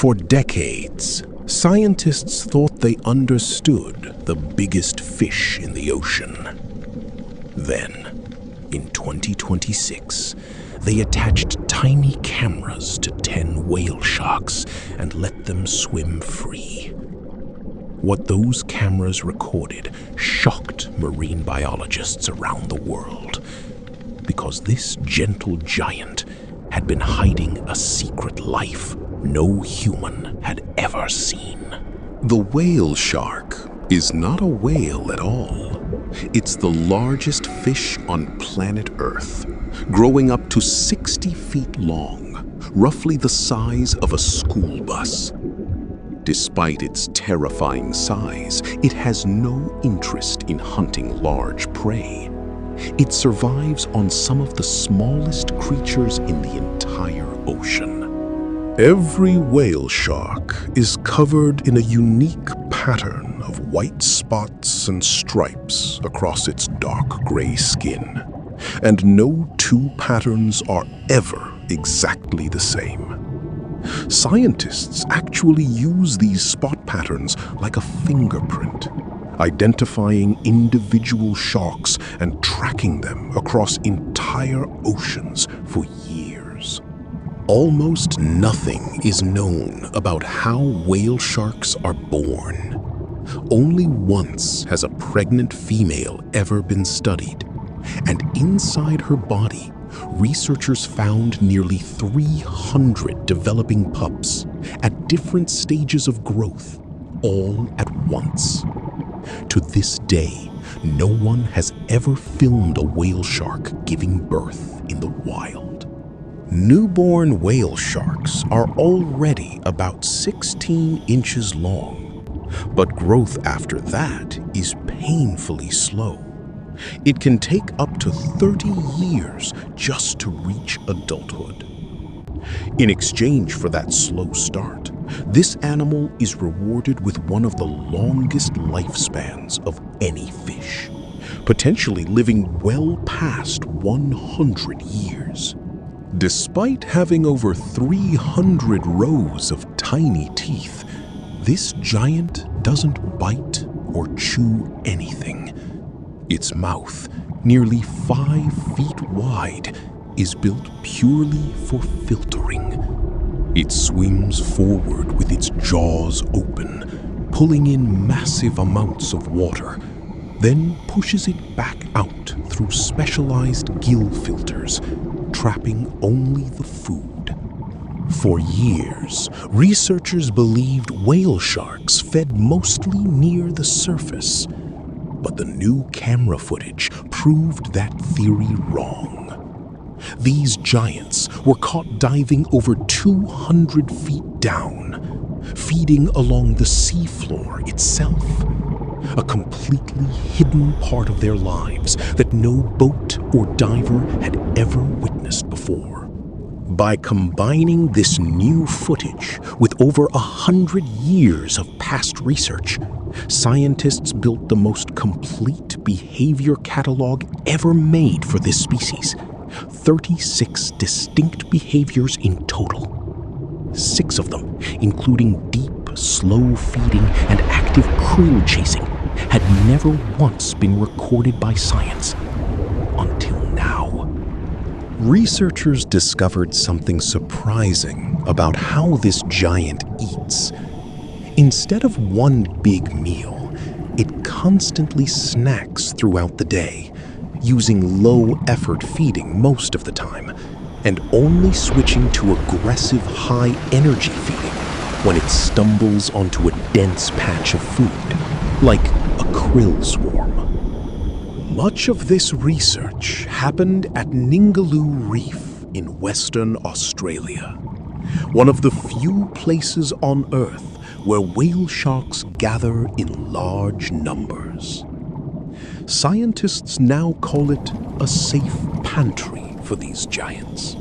For decades, scientists thought they understood the biggest fish in the ocean. Then, in 2026, they attached tiny cameras to 10 whale sharks and let them swim free. What those cameras recorded shocked marine biologists around the world, because this gentle giant had been hiding a secret life no human had ever seen. The whale shark is not a whale at all. It's the largest fish on planet Earth, growing up to 60 feet long, roughly the size of a school bus. Despite its terrifying size, it has no interest in hunting large prey. It survives on some of the smallest creatures in the entire ocean. Every whale shark is covered in a unique pattern of white spots and stripes across its dark gray skin, and no two patterns are ever exactly the same. Scientists actually use these spot patterns like a fingerprint, identifying individual sharks and tracking them across entire oceans for years. Almost nothing is known about how whale sharks are born. Only once has a pregnant female ever been studied, and inside her body, researchers found nearly 300 developing pups at different stages of growth, all at once. To this day, no one has ever filmed a whale shark giving birth in the wild. Newborn whale sharks are already about 16 inches long, but growth after that is painfully slow. It can take up to 30 years just to reach adulthood. In exchange for that slow start, this animal is rewarded with one of the longest lifespans of any fish, potentially living well past 100 years. Despite having over 300 rows of tiny teeth, this giant doesn't bite or chew anything. Its mouth, nearly 5 feet wide, is built purely for filtering. It swims forward with its jaws open, pulling in massive amounts of water, then pushes it back out through specialized gill filters, trapping only the food. For years, researchers believed whale sharks fed mostly near the surface, but the new camera footage proved that theory wrong. These giants were caught diving over 200 feet down, feeding along the seafloor itself, a completely hidden part of their lives that no boat or diver had ever witnessed before. By combining this new footage with over 100 years of past research, scientists built the most complete behavior catalog ever made for this species. 36 distinct behaviors in total. 6 of them, including deep, slow feeding and active krill chasing, had never once been recorded by science until now. Researchers discovered something surprising about how this giant eats. Instead of one big meal, it constantly snacks throughout the day, using low-effort feeding most of the time, and only switching to aggressive high-energy feeding when it stumbles onto a dense patch of food, like a krill swarm. Much of this research happened at Ningaloo Reef in Western Australia, one of the few places on Earth where whale sharks gather in large numbers. Scientists now call it a safe pantry for these giants,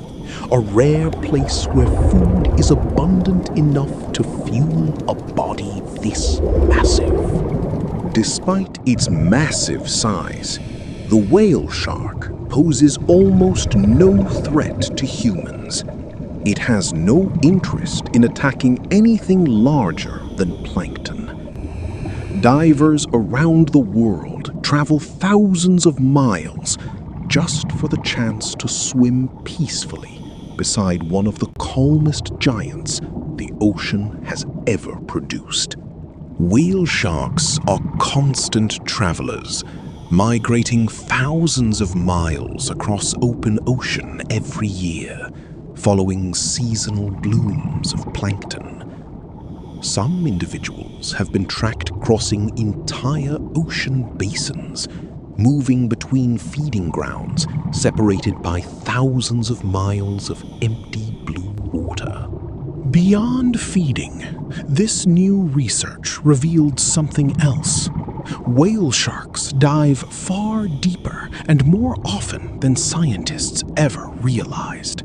a rare place where food is abundant enough to fuel a body this massive. Despite its massive size, the whale shark poses almost no threat to humans. It has no interest in attacking anything larger than plankton. Divers around the world travel thousands of miles just for the chance to swim peacefully beside one of the calmest giants the ocean has ever produced. Whale sharks are constant travelers, migrating thousands of miles across open ocean every year, following seasonal blooms of plankton. Some individuals have been tracked crossing entire ocean basins, moving between feeding grounds separated by thousands of miles of empty blue water. Beyond feeding, this new research revealed something else. Whale sharks dive far deeper and more often than scientists ever realized.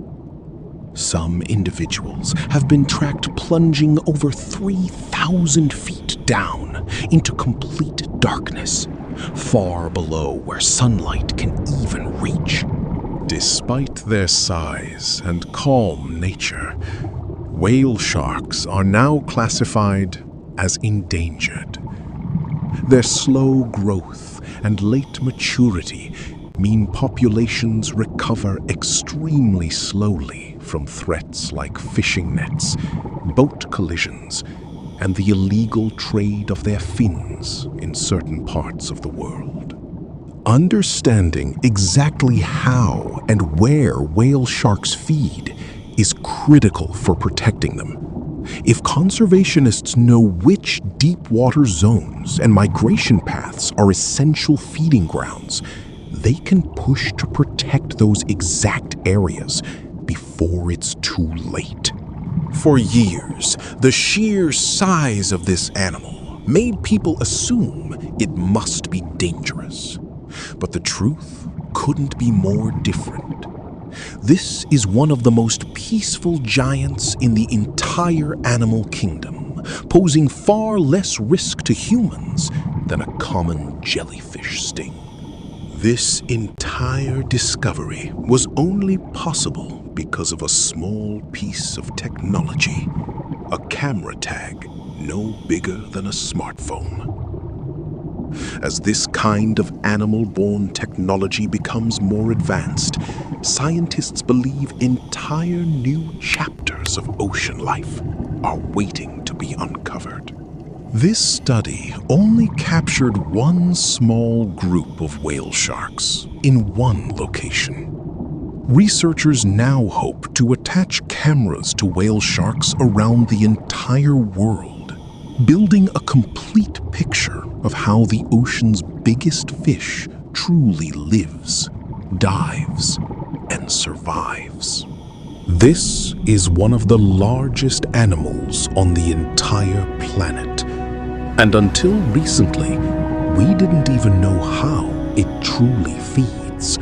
Some individuals have been tracked plunging over 3,000 feet down into complete darkness, far below where sunlight can even reach. Despite their size and calm nature, whale sharks are now classified as endangered. Their slow growth and late maturity mean populations recover extremely slowly from threats like fishing nets, boat collisions, and the illegal trade of their fins in certain parts of the world. Understanding exactly how and where whale sharks feed is critical for protecting them. If conservationists know which deep water zones and migration paths are essential feeding grounds, they can push to protect those exact areas before it's too late. For years, the sheer size of this animal made people assume it must be dangerous. But the truth couldn't be more different. This is one of the most peaceful giants in the entire animal kingdom, posing far less risk to humans than a common jellyfish sting. This entire discovery was only possible because of a small piece of technology, a camera tag no bigger than a smartphone. As this kind of animal-borne technology becomes more advanced, scientists believe entire new chapters of ocean life are waiting to be uncovered. This study only captured one small group of whale sharks in one location. Researchers now hope to attach cameras to whale sharks around the entire world, building a complete picture of how the ocean's biggest fish truly lives, dives, and survives. This is one of the largest animals on the entire planet, and until recently, we didn't even know how it truly feeds.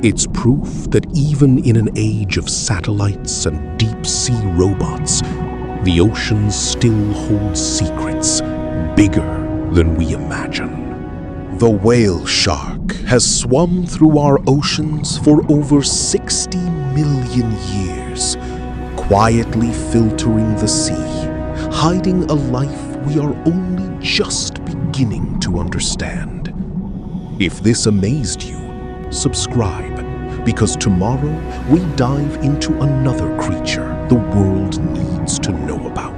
It's proof that even in an age of satellites and deep-sea robots, the ocean still holds secrets bigger than we imagine. The whale shark has swum through our oceans for over 60 million years, quietly filtering the sea, hiding a life we are only just beginning to understand. If this amazed you, subscribe, because tomorrow we dive into another creature the world needs to know about.